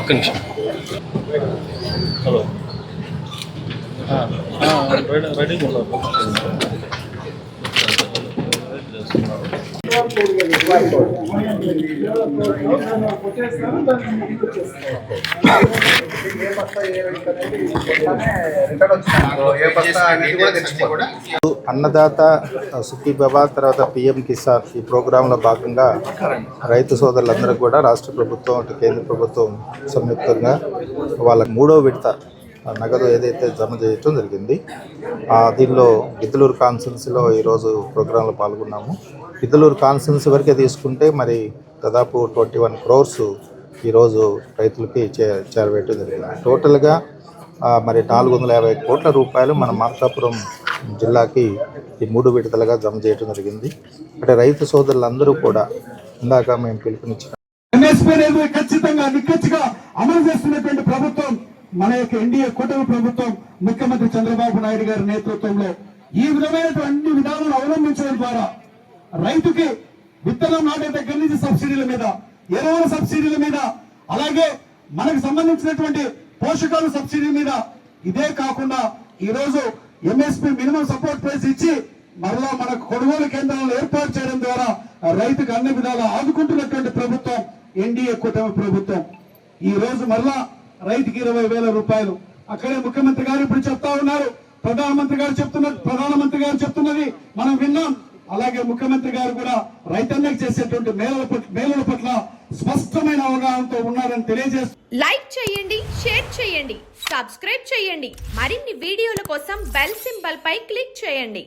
ఒక్క నిమిషం. హలో, రెడీగా ఉన్నారు. అన్నదాత సుఖీభవ తర్వాత పిఎం కిసాన్ ఈ ప్రోగ్రాంలో భాగంగా రైతు సోదరులందరూ కూడా రాష్ట్ర ప్రభుత్వం అటు కేంద్ర ప్రభుత్వం సంయుక్తంగా వాళ్ళ 3వ విడత నగదు ఏదైతే జమ చేయటం జరిగింది. దీనిలో గిద్దలూరు కాన్స్టిట్యున్సీలో ఈరోజు ప్రోగ్రాంలో పాల్గొన్నాము. గిద్దలూరు కాన్స్టిట్యున్సీ వరకే తీసుకుంటే మరి దాదాపు 21 crores ఈరోజు రైతులకి చేరవేయటం జరిగింది. టోటల్గా మరి 450 కోట్ల రూపాయలు మన మార్కాపురం జిల్లాకి ఈ 3 విడతలుగా జమ చేయడం జరిగింది. అంటే రైతు సోదరులందరూ కూడా ఇందాక మేము పిలుపునిచ్చిన ఖచ్చితంగా నిక్కచ్చిగా అమలు చేస్తున్నటువంటి ప్రభుత్వం మన యొక్క ఎన్డీఏ కూటమి ప్రభుత్వం, ముఖ్యమంత్రి చంద్రబాబు నాయుడు గారి నేతృత్వంలో ఈ విధమైనటువంటి విధానాలు అవలంబించడం ద్వారా రైతుకి విత్తనం నాటే దగ్గర నుంచి సబ్సిడీల మీద, ఎరువుల సబ్సిడీల మీద, అలాగే మనకు సంబంధించినటువంటి పోషకాల సబ్సిడీ మీద, ఇదే కాకుండా ఈరోజు ఎంఎస్పీ మినిమం సపోర్ట్ ప్రైస్ ఇచ్చి మరలా మనకు కొనుగోలు కేంద్రాలను ఏర్పాటు చేయడం ద్వారా రైతుకు అన్ని విధాలా ఆదుకుంటున్నటువంటి ప్రభుత్వం ఎన్డీఏ కూటమి ప్రభుత్వం. ఈ రోజు మరలా రైతుకి 20,000 రూపాయలు. అక్కడే ముఖ్యమంత్రి గారు ఇప్పుడు చెప్తా ఉన్నారు, ప్రధానమంత్రి గారు చెప్తున్నది మనం విన్నాం. అలాగే ముఖ్యమంత్రి గారు కూడా రైతన్నకు చేసేటువంటి మేలుల పట్ల స్పష్టమైన అవగాహనతో ఉన్నారని తెలియజేస్తూ లైక్ చేయండి, షేర్ చేయండి, సబ్స్క్రైబ్ చేయండి. మరిన్ని వీడియోల కోసం బెల్ సింబల్ పై క్లిక్ చేయండి.